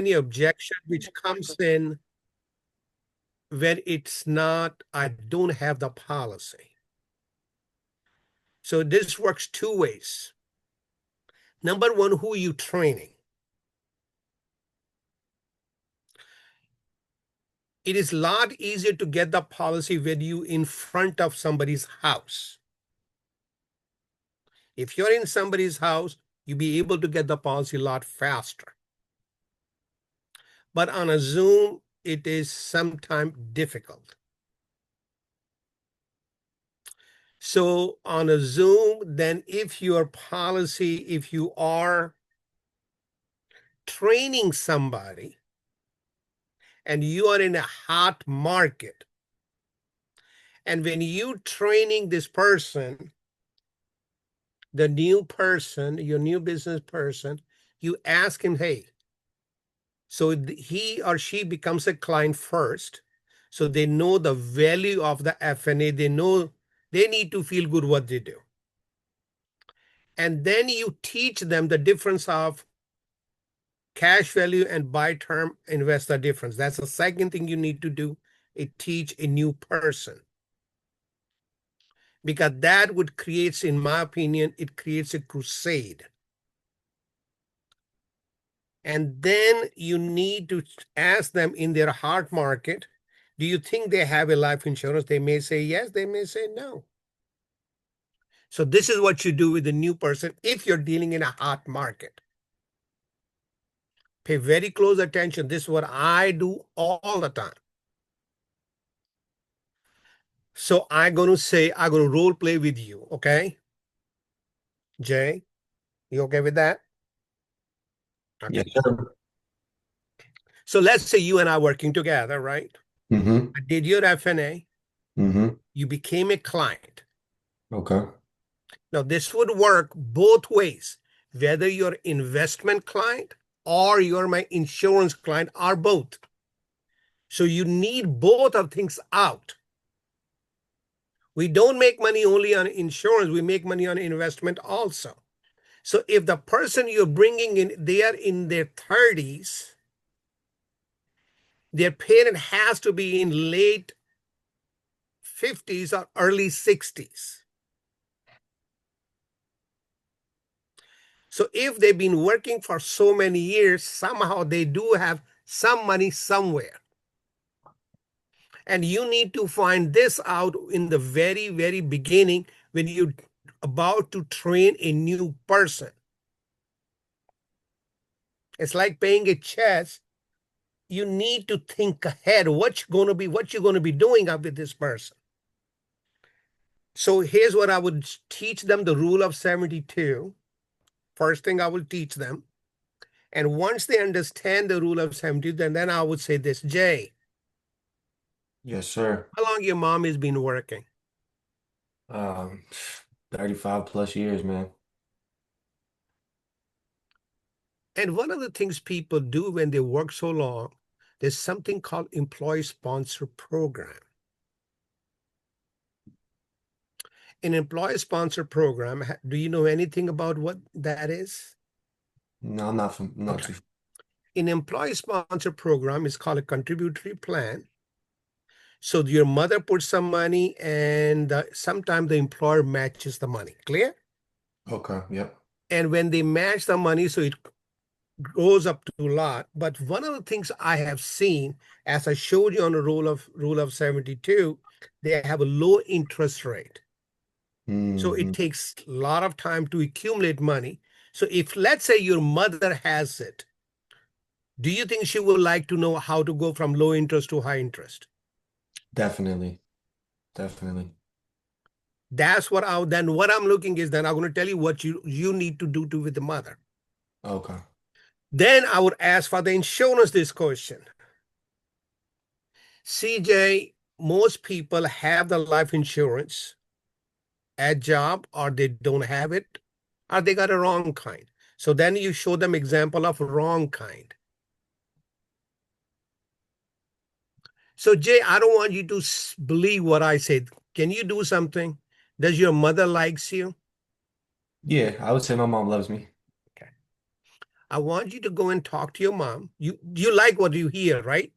any objection which comes in when it's not, I don't have the policy. So this works two ways. Number one, who are you training? It is a lot easier to get the policy when you in front of somebody's house. If you're in somebody's house, you'll be able to get the policy a lot faster. But on a Zoom, it is sometimes difficult. So on a Zoom, then if your policy, if you are training somebody and you are in a hot market, and when you training this person, the new person, your new business person, you ask him, hey, so he or she becomes a client first. So they know the value of the FNA. They know they need to feel good what they do. And then you teach them the difference of cash value and buy term investor difference. That's the second thing you need to do. Teach a new person. Because that would creates, in my opinion, it creates a crusade. And then you need to ask them in their heart market, do you think they have a life insurance? They may say yes, they may say no. So this is what you do with a new person if you're dealing in a hot market. Pay very close attention. This is what I do all the time. So I'm going to role play with you, okay? Jay, you okay with that? Okay. Yes, sir. So let's say you and I working together, right? Mm-hmm. I did your FNA. Mm-hmm. You became a client. Okay. Now, this would work both ways, whether you're investment client or you're my insurance client or both. So you need both of things out. We don't make money only on insurance. We make money on investment also. So if the person you're bringing in, they are in their 30s, their parent has to be in late 50s or early 60s. So if they've been working for so many years, somehow they do have some money somewhere. And you need to find this out in the very, very beginning when you're about to train a new person. It's like playing a chess. You need to think ahead what you're going to be doing up with this person. So here's what I would teach them: the rule of 72. First thing I will teach them. And once they understand the rule of 72, then I would say this: Jay, Yes, sir. how long your mom has been working? Um, 35 plus years, man. And one of the things people do when they work so long, there's something called employee sponsor program. An employee sponsor program, do you know anything about what that is? No, I'm not Okay. too. An employee sponsor program is called a contributory plan. So your mother puts some money and sometimes the employer matches the money. Clear? Okay. Yep. And when they match the money, so it goes up to a lot. But one of the things I have seen, as I showed you on the rule of 72, they have a low interest rate. So it Mm-hmm. takes a lot of time to accumulate money. So if let's say your mother has it, do you think she would like to know how to go from low interest to high interest? Definitely. Definitely. That's then what I'm looking is then I'm going to tell you what you need to do to with the mother. Okay. Then I would ask for the insurance this question. CJ, most people have the life insurance at job or they don't have it or they got a wrong kind. So then you show them example of wrong kind. So Jay, I don't want you to believe what I said. Can you do something? Does your mother likes you? Yeah, I would say my mom loves me. Okay. I want you to go and talk to your mom. You like what you hear, right?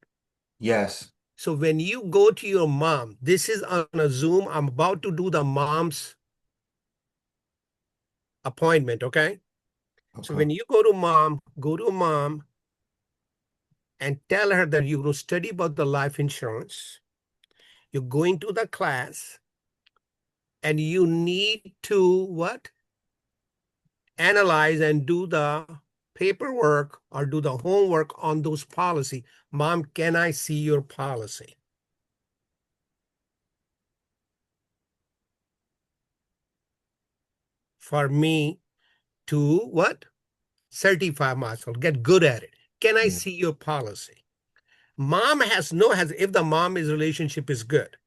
Yes. So when you go to your mom, this is on a Zoom. I'm about to do the mom's appointment, okay? So Okay. when you go to mom and tell her that you're going to study about the life insurance. You're going to the class and you need to what? Analyze and do the paperwork or do the homework on those policy. Mom, can I see your policy? For me to what? Certify myself, get good at it. Can I Yeah. see your policy? Mom has no has if the mom is relationship is good.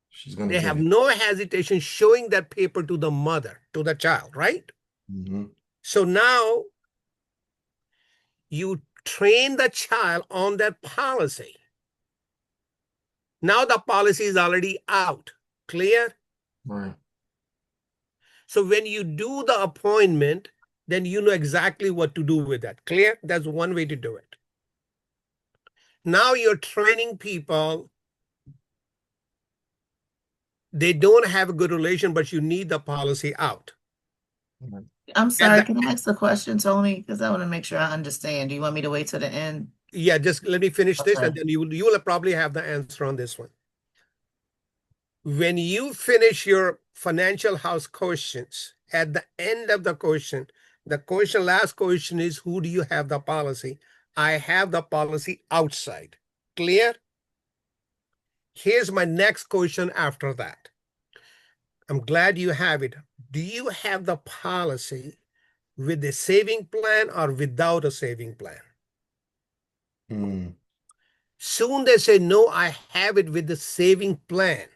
She's gonna They get have it. no hesitation showing that paper to the mother, to the child, right? Hmm. So now you train the child on that policy. Now the policy is already out. Clear? Right. So when you do the appointment, then you know exactly what to do with that. Clear? That's one way to do it. Now you're training people. They don't have a good relation, but you need the policy out. Right. I'm And sorry, the, can I ask a question, Tony? Because I want to make sure I understand. Do you want me to wait till the end? yeah, just let me finish this, Okay. and then you will probably have the answer on this one. When you finish your financial house questions, at the end of the question, last question is, who do you have the policy? I have the policy outside. Clear? Here's my next question after that. I'm glad you have it. Do you have the policy with a saving plan or without a saving plan? Mm. Soon they say, no, I have it with the saving plan.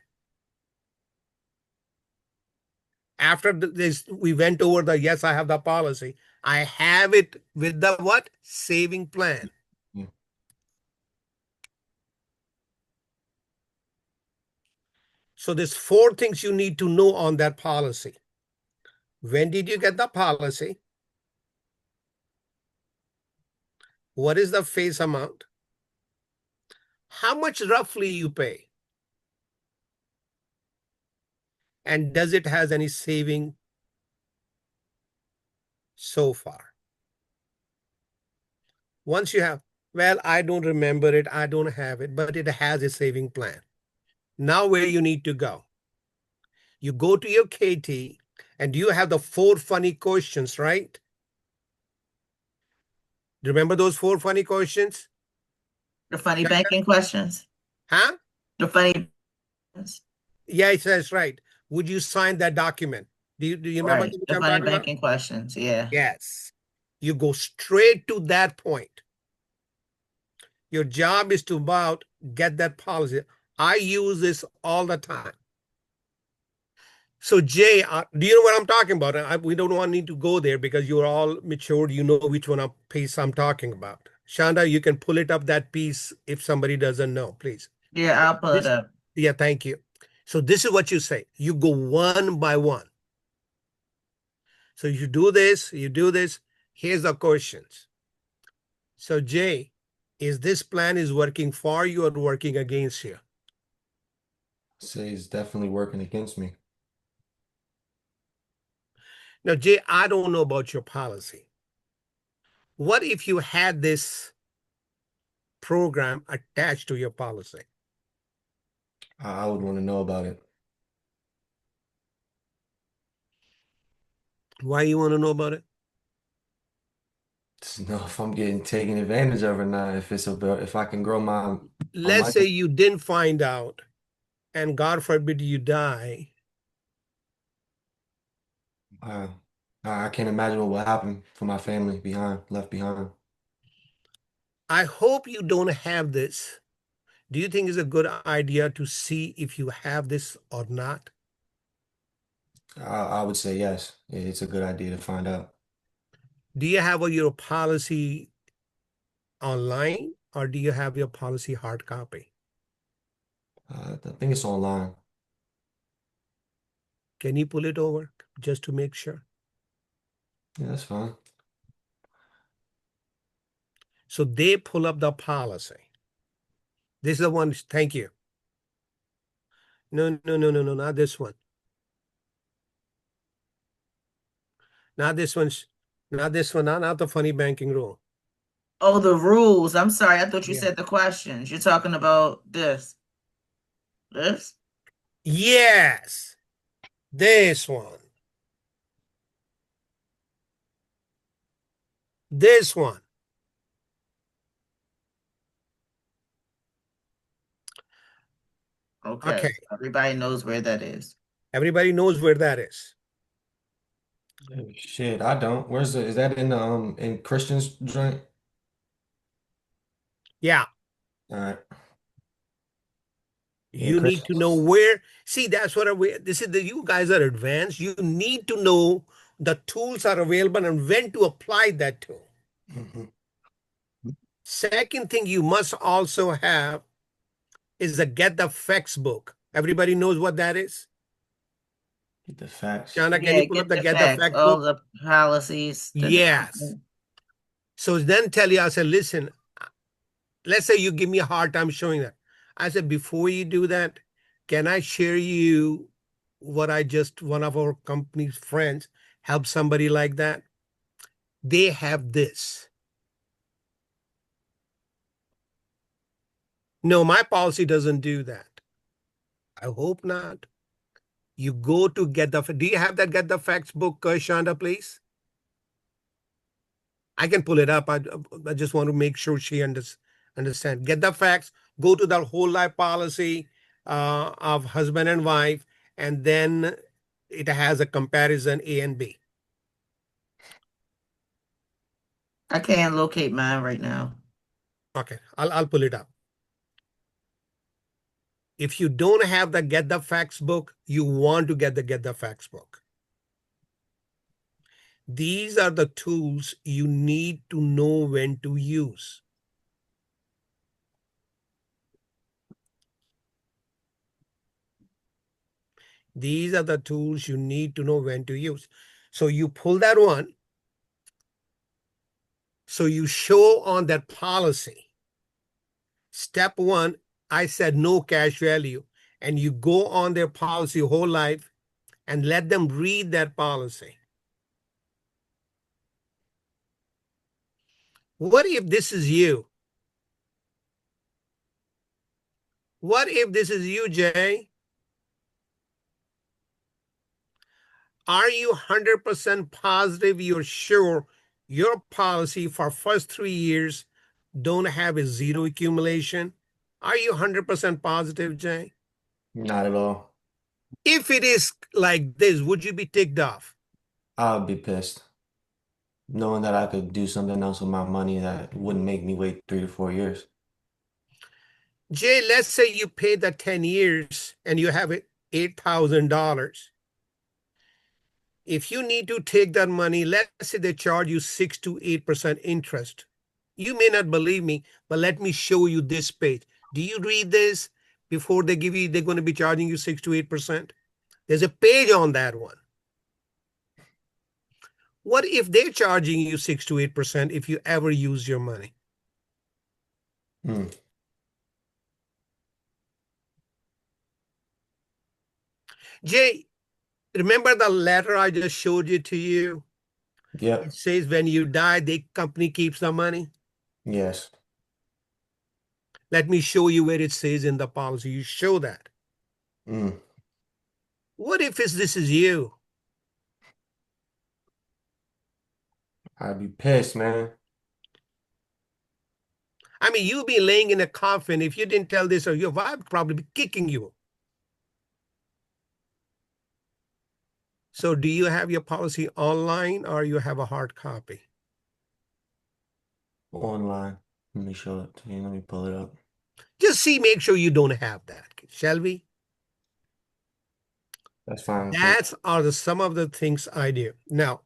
After this, we went over the yes, I have the policy. I have it with the what? Saving plan. Yeah. So there's four things you need to know on that policy. When did you get the policy? What is the face amount? How much roughly you pay? And does it has any saving so far? Once you have, well, I don't remember it, I don't have it, but it has a saving plan. Now where you need to go? You go to your KT and you have the four funny questions, right? Remember those four funny questions? The funny banking questions? Huh? The funny, Yeah, it says right. Would you sign that document? Do you remember right. which The I'm funny talking about? banking questions. Yeah. Yes. You go straight to that point. Your job is to about get that policy. I use this all the time. So Jay, do you know what I'm talking about? We don't want need to go there because you're all matured. You know which one of piece I'm talking about. Shanda, you can pull it up that piece if somebody doesn't know, please. Yeah, I'll pull it This, up. yeah, thank you. So this is what you say. You go one by one. So you do this, you do this. Here's the questions. So Jay, is this plan is working for you or working against you? Say it's definitely working against me. Now, Jay, I don't know about your policy. What if you had this program attached to your policy? I would want to know about it. Why you want to know about it? To know if I'm getting taken advantage of or not. If it's about if I can grow my Let's money. say you didn't find out, and God forbid you die. Uh, I can't imagine what will happen for my family left behind. I hope you don't have this. Do you think it's a good idea to see if you have this or not? I would say yes. It's a good idea to find out. Do you have your policy online or do you have your policy hard copy? I think it's online. Can you pull it over just to make sure? Yeah, that's fine. So they pull up the policy. This is the one. Thank you. No, no, no, no, no, not this one. Not this one. Not this one. Not the funny banking rule. Oh, the rules. I'm sorry. I thought you Yeah. said the questions. You're talking about this. This? Yes. This one. This one. Okay. Okay. Everybody knows where that is. Everybody knows where that is. Shit, I don't. Where's the, is that in Christian's joint? Yeah. All right. Yeah, You need to know Christian's. where. See, that's what this is. You guys are advanced. You need to know the tools are available and when to apply that tool. Mhm. Second thing you must also have is the get the facts book. Everybody knows what that is. Get the facts. Shana, can you Yeah, pull up get the the get the facts, fact all book? the policies, the Yes. different. So then tell you, I said, listen, let's say you give me a hard time showing that. I said, before you do that, can I share you what I just, one of our company's friends helped somebody like that? They have this. No, my policy doesn't do that. I hope not. You go to get the, do you have that get the facts book, Shonda, please? I can pull it up. I just want to make sure she understand. Get the facts, go to the whole life policy of husband and wife, and then it has a comparison A and B. I can't locate mine right now. Okay, I'll pull it up. If you don't have the get the facts book, you want to get the facts book. These are the tools you need to know when to use. These are the tools you need to know when to use. So you pull that one. So you show on that policy. Step one, I said no cash value. And you go on their policy whole life and let them read that policy. What if this is you? What if this is you, Jay? Are you 100% positive you're sure your policy for first 3 years don't have a zero accumulation? Are you 100% positive, Jay? Not at all. If it is like this, would you be ticked off? I would be pissed. Knowing that I could do something else with my money that wouldn't make me wait 3 to 4 years. Jay, let's say you paid that 10 years and you have it $8,000. If you need to take that money, let's say they charge you 6 to 8% interest. You may not believe me, but let me show you this page. Do you read this before they give you, they're going to be charging you 6 to 8%? There's a page on that one. What if they're charging you 6 to 8% if you ever use your money? Hmm. Jay, remember the letter I just showed you to you? It Yep. says when you die, the company keeps the money. Yes. Let me show you where it says in the policy. You show that. Hmm. What if this is you? I'd be pissed, man. I mean, you'd be laying in a coffin if you didn't tell this, or your wife would probably be kicking you. So do you have your policy online or you have a hard copy? Online. Let me show it to you. Let me pull it up. Just see, make sure you don't have that, shall we? That's fine with me. That's are some of the things I do. Now,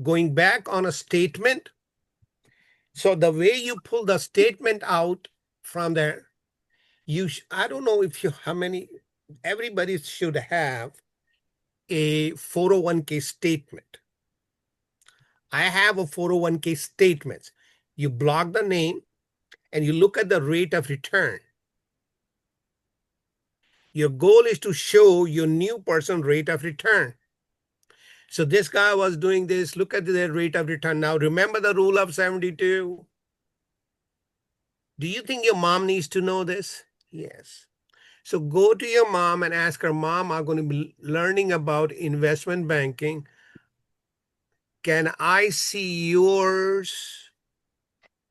going back on a statement. So the way you pull the statement out from there, I don't know if you, how many, everybody should have a 401k statement. I have a 401k statement. You block the name, and you look at the rate of return. Your goal is to show your new person rate of return. So this guy was doing this. Look at the rate of return. Now, remember the rule of 72? Do you think your mom needs to know this? Yes. So go to your mom and ask her, Mom, I'm going to be learning about investment banking. Can I see yours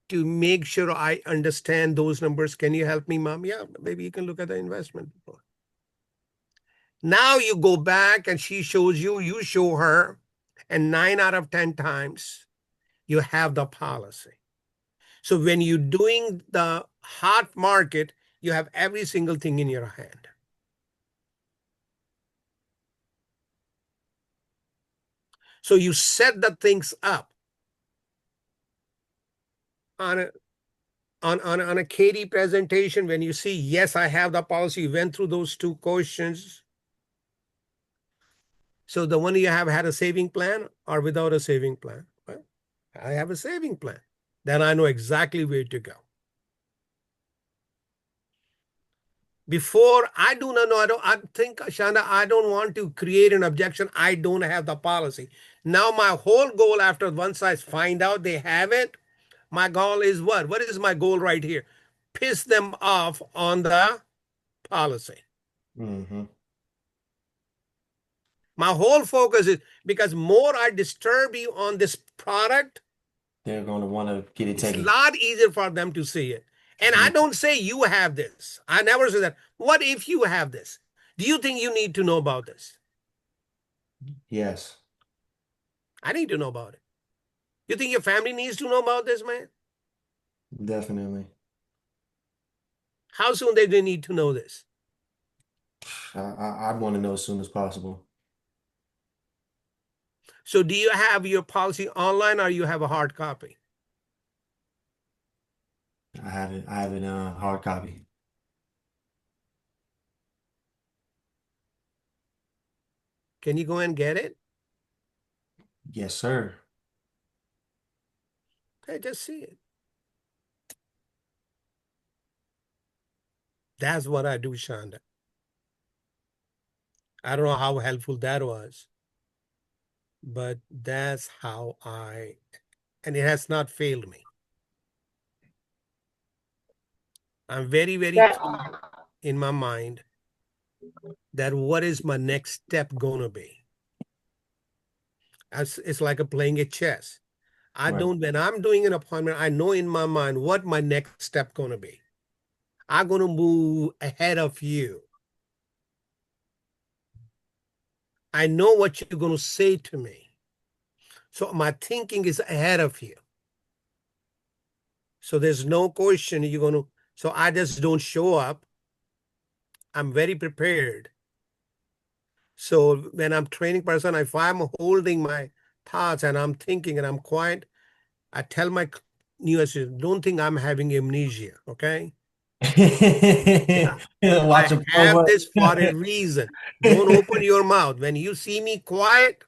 to make sure I understand those numbers? Can you help me, Mom? Yeah, maybe you can look at the investment report. Now you go back and she shows you, you show her, and 9 out of 10 times you have the policy. So when you're doing the hot market, you have every single thing in your hand. So you set the things up on a Katie presentation. When you see, yes, I have the policy, you went through those 2 questions. So the one you have had a saving plan or without a saving plan? Well, I have a saving plan. Then I know exactly where to go. Before, I do not know. I think, Shanda, I don't want to create an objection. I don't have the policy. Now, my whole goal after once I find out they have it, my goal is what? What is my goal right here? Piss them off on the policy. Mm-hmm. My whole focus is because more I disturb you on this product, They're going to want to get it it's a taken. lot easier for them to see it. And I don't say you have this. I never say that. What if you have this? Do you think you need to know about this? Yes. I need to know about it. You think your family needs to know about this, man? Definitely. How soon they need to know this? I'd want to know as soon as possible. So do you have your policy online or you have a hard copy? I have it. I have it hard copy. Can you go and get it? Yes, sir. Okay, just see it. That's what I do, Shanda. I don't know how helpful that was, but that's how and it has not failed me. I'm very, very That clear in my mind that what is my next step going to be. It's like playing a chess. When I'm doing an appointment, I know in my mind what my next step going to be. I'm going to move ahead of you. I know what you're going to say to me. So my thinking is ahead of you. So there's no question you're going to, so I just don't show up. I'm very prepared. So when I'm training person, if I'm holding my thoughts and I'm thinking and I'm quiet, I tell my new assistant, don't think I'm having amnesia, okay? Watch I them have blow this for a up. reason. Don't open your mouth. When you see me quiet,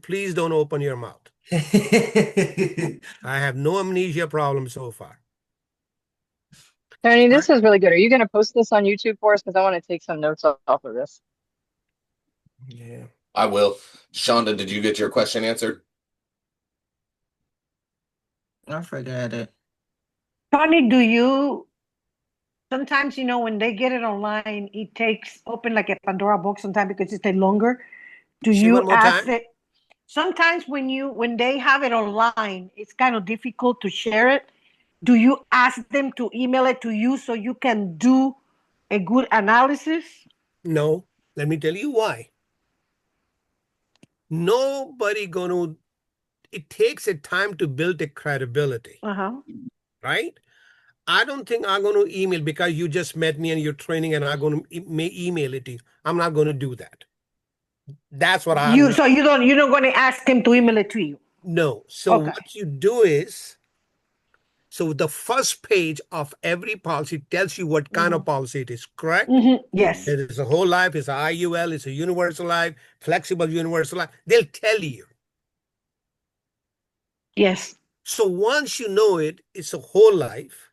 please don't open your mouth. I have no amnesia problem so far. Tony, this is really good. Are you going to post this on YouTube for us? Because I want to take some notes off of this. Yeah. I will. Shonda, did you get your question answered? I forgot it. Tony, do you sometimes, when they get it online, it takes open like a Pandora box sometimes because it takes longer. Do See you one more ask time? it? Sometimes when they have it online, it's kind of difficult to share it. Do you ask them to email it to you so you can do a good analysis? No. Let me tell you why. Nobody gonna, it takes a time to build a credibility, Uh-huh. right? I don't think I'm going to email because you just met me and you're training and I'm going to email it to you. I'm not going to do that. That's what I'm not. So you're not going to ask him to email it to you. No. So Okay. what you do is, so the first page of every policy tells you what kind of policy it is, correct? Yes. It is a whole life, it's a IUL, it's a universal life, flexible universal life. They'll tell you. Yes. So once you know it, it's a whole life.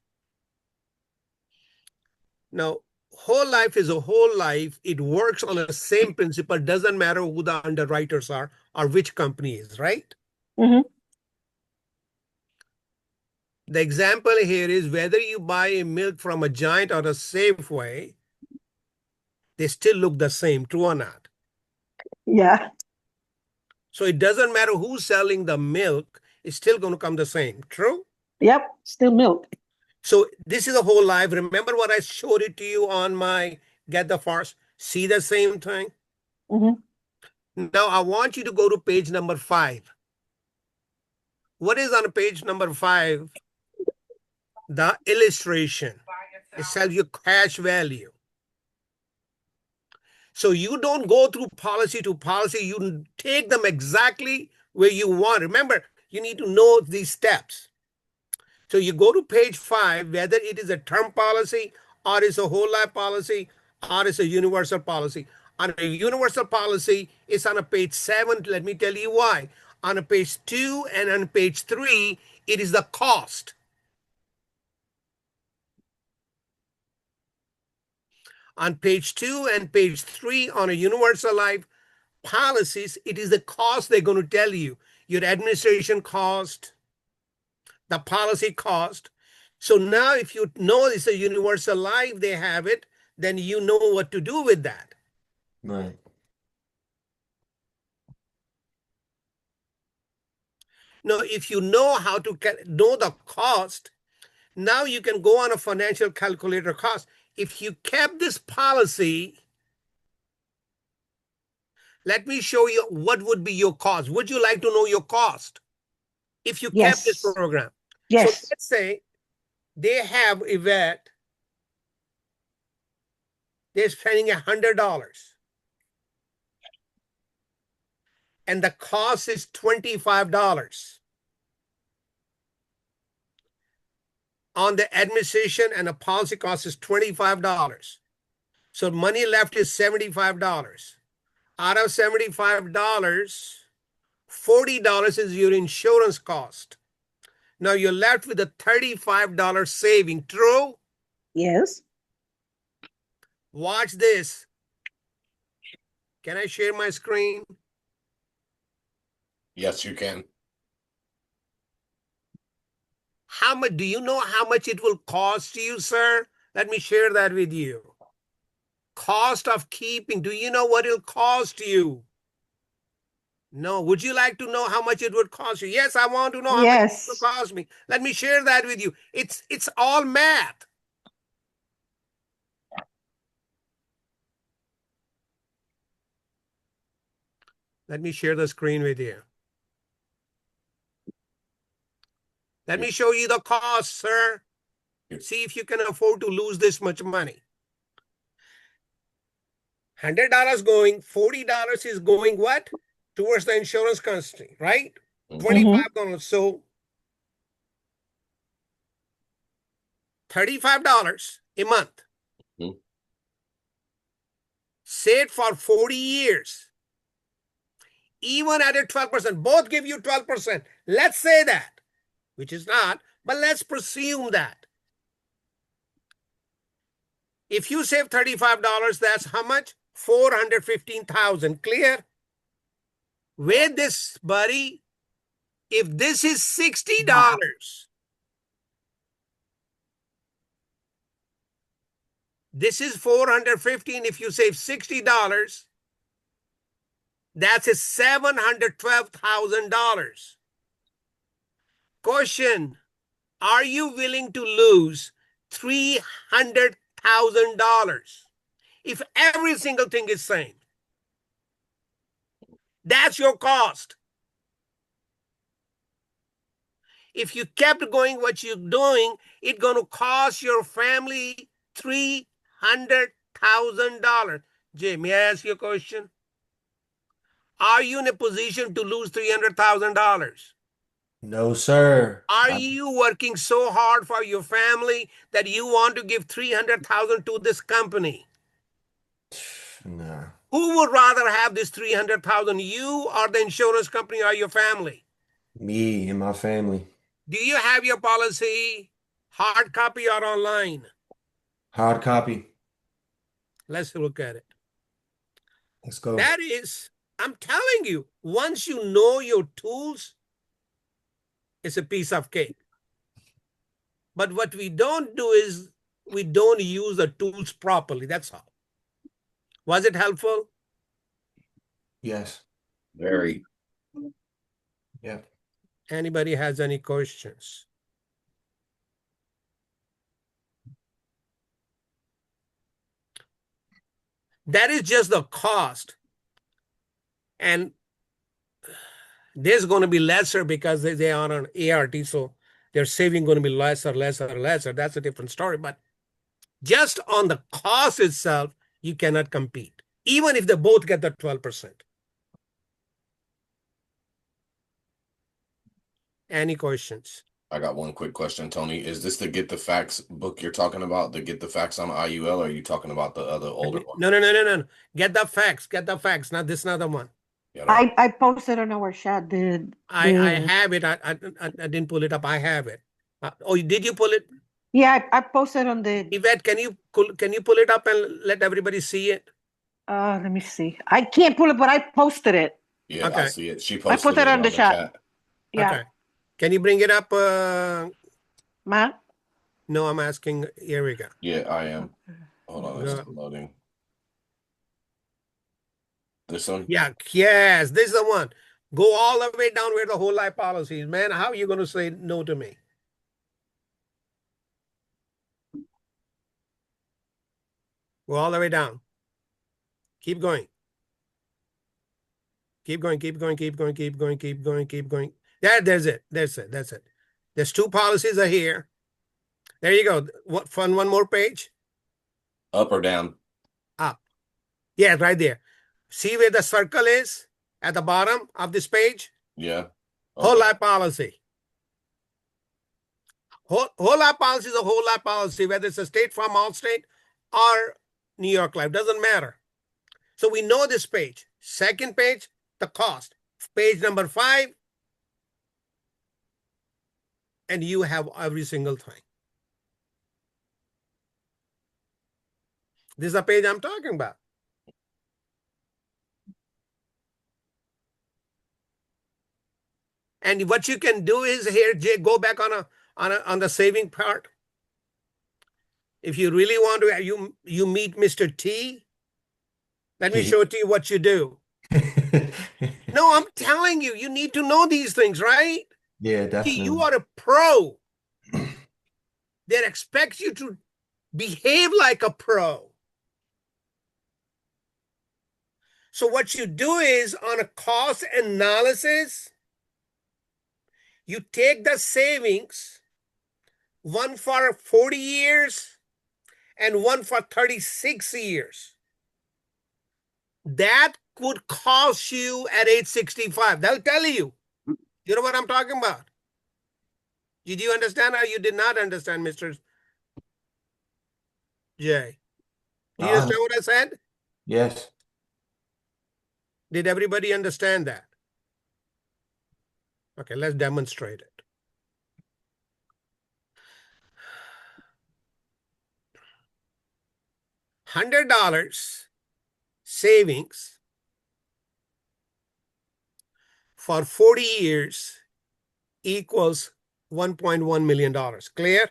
Now, whole life is a whole life. It works on the same principle. Doesn't matter who the underwriters are or which company is, right? Mhm. The example here is whether you buy a milk from a Giant or a Safeway, they still look the same, true or not? Yeah. So it doesn't matter who's selling the milk, it's still going to come the same, true? Yep. Still milk. So this is a whole life. Remember what I showed it to you on my Get the Farce? See the same thing? Mhm. Now I want you to go to page number 5. What is on page number 5? The illustration. It says your cash value. So you don't go through policy to policy. You take them exactly where you want. Remember, you need to know these steps. So you go to page 5, whether it is a term policy or it's a whole life policy or it's a universal policy. On a universal policy, it's on a page 7. Let me tell you why. On a page 2 and on page 3, it is the cost. On page 2 and page 3 on a universal life policies, it is the cost they're going to tell you. Your administration cost, the policy cost. So now if you know it's a universal life, they have it, then you know what to do with that. Right. Now, if you know how to know the cost, now you can go on a financial calculator cost. If you kept this policy, let me show you what would be your cost. Would you like to know your cost if you kept this Yes. program? So Yes. let's say they have a vet, they're spending $100 and the cost is $25 on the administration, and the policy cost is $25. So money left is $75. Out of $75, $40 is your insurance cost. Now you're left with a $35 saving. True? Yes. Watch this. Can I share my screen? Yes, you can. How much do you know how much it will cost you, sir? Let me share that with you. Cost of keeping. Do you know what it'll cost you? No. Would you like to know how much it would cost you? Yes, I want to know how much it will Yes. cost me. Let me share that with you. It's all math. Let me share the screen with you. Let me show you the cost, sir. See if you can afford to lose this much money. $100 going, $40 is going what? Towards the insurance company, right? $25. So $35 a month. Mhm. Say it for 40 years. Even at a 12%, both give you 12%. Let's say that, which is not, but let's presume that. If you save $35, that's how much? 415,000. Clear? With this, buddy, if this is $60, this is 415. If you save $60, that's a $712,000. Question: are you willing to lose $300,000 if every single thing is same? That's your cost. If you kept going what you're doing, it's going to cost your family $300,000. Jay, may I ask you a question? Are you in a position to lose $300,000? No, sir. Are you working so hard for your family that you want to give $300,000 to this company? Nah. Who would rather have this $300,000, you or the insurance company or your family? Me and my family. Do you have your policy hard copy or online? Hard copy. Let's look at it. Let's go. That is, I'm telling you, once you know your tools, it's a piece of cake. But what we don't do is we don't use the tools properly. That's all. Was it helpful? Yes. Very. Yeah. Anybody has any questions? That is just the cost. And there's going to be lesser because they are on ART, so their saving going to be lesser. That's a different story. But just on the cost itself, you cannot compete, even if they both get the 12%. Any questions? I got one quick question, Tony. Is this the Get the Facts book you're talking about? The Get the Facts on IUL, or are you talking about the other older one? No. Get the facts. Not this, another one. Yeah, I posted on our chat I have it. I didn't pull it up. I have it. Oh, did you pull it? yeah, I posted on the Yvette, can you pull it up and let everybody see it? let me see. I can't pull it, but I posted it. yeah, Okay. I see it. She I posted put it it on the chat. Yeah. Okay. Can you bring it up? Matt? No, I'm asking. Here we go. Yeah, I am. Hold on, it's Go. still loading. This one? Yeah, yes, this is the one. Go all the way down where the whole life policy is. Man, how are you going to say no to me? Go all the way down. Keep going. Keep going. There's it. That's it. There's two policies are here. There you go. What fun? One more page. Up or down? Up. Yeah, right there. See where the circle is at the bottom of this page? Yeah. Whole Okay. life policy. Whole life policy is a whole life policy, whether it's a State Farm, Allstate, or New York Life. Doesn't matter. So we know this page. Second page, the cost. Page number 5, and you have every single thing. This is the page I'm talking about. And what you can do is here, Jay, go back on the saving part. If you really want to, you meet Mr. T. Let me show it to you what you do. No, I'm telling you, you need to know these things, right? Yeah, definitely. You are a pro. They expect you to behave like a pro. So what you do is on a cost analysis, you take the savings, one for 40 years and one for 36 years. That could cost you at age 65. They'll tell you. You know what I'm talking about? Did you understand or you did not understand, Mr. J? Do you understand what I said? Yes. Did everybody understand that? Okay, let's demonstrate it. $100 savings for 40 years equals $1.1 million. Clear?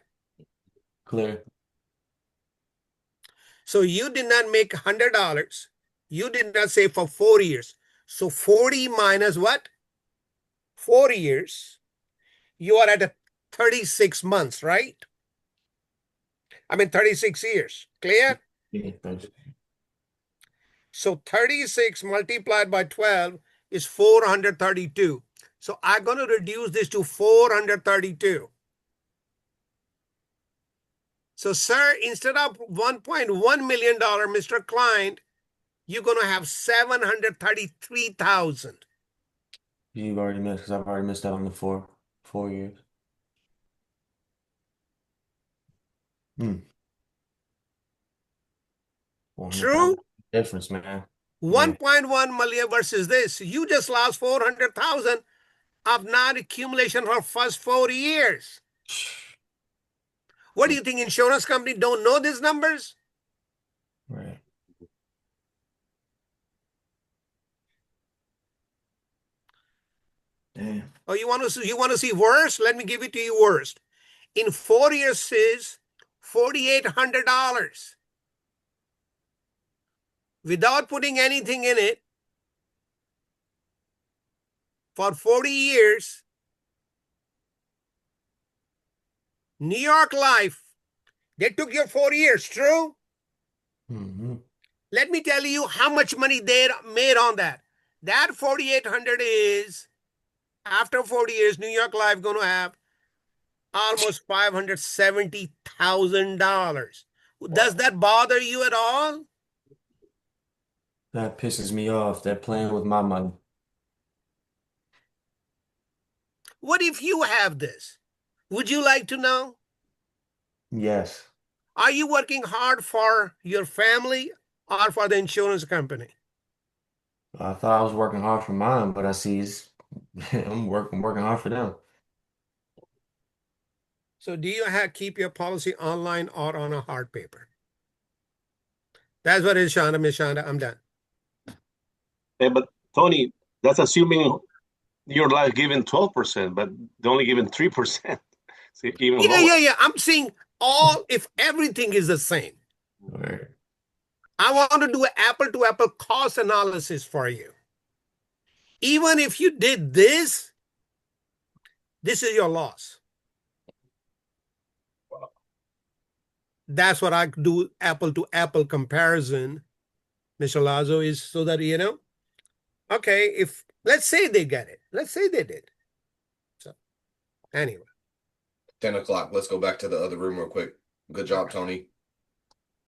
Clear. So you did not make $100. You did not save for 4 years. So 40 minus what? 4 years. You are at a 36 months, right? I mean 36 years. Clear? Yeah, thanks. So 36 multiplied by 12 is 432. So I'm going to reduce this to 432. So, sir, instead of $1.1 million, Mr. Client, you're going to have 733,000. You've already missed because I've already missed out on the 4 years. True? Difference, man. 1.1 million versus this. You just lost 400,000. of non-accumulation for first 40 years. What do you think? Insurance company don't know these numbers? Right. Damn. Oh, you want to see worse? Let me give it to you worst. In 4 years is $4,800 without putting anything in it for 40 years. New York Life, they took your 4 years, true? Mm-hmm. Let me tell you how much money they made on that. That 4,800 is, after 40 years, New York Life going to have almost $570,000. Does that bother you at all? That pisses me off. They're playing with my money. What if you have this? Would you like to know? Yes. Are you working hard for your family or for the insurance company? I thought I was working hard for mine, but I see I'm working hard for them. So do you keep your policy online or on a hard paper? That's what it is, Shonda. Miss Shonda, I'm done. Yeah, but Tony, that's assuming your life given 12%, but they're only given 3%. So even lower. Yeah. I'm saying if everything is the same. Right. I want to do an apple-to-apple cost analysis for you. Even if you did this is your loss. Wow. That's what I do, apple-to-apple comparison, Mr. Lazo, is so that, okay, if let's say they get it. Let's say they did. So anyway. 10 o'clock. Let's go back to the other room real quick. Good job, Tony.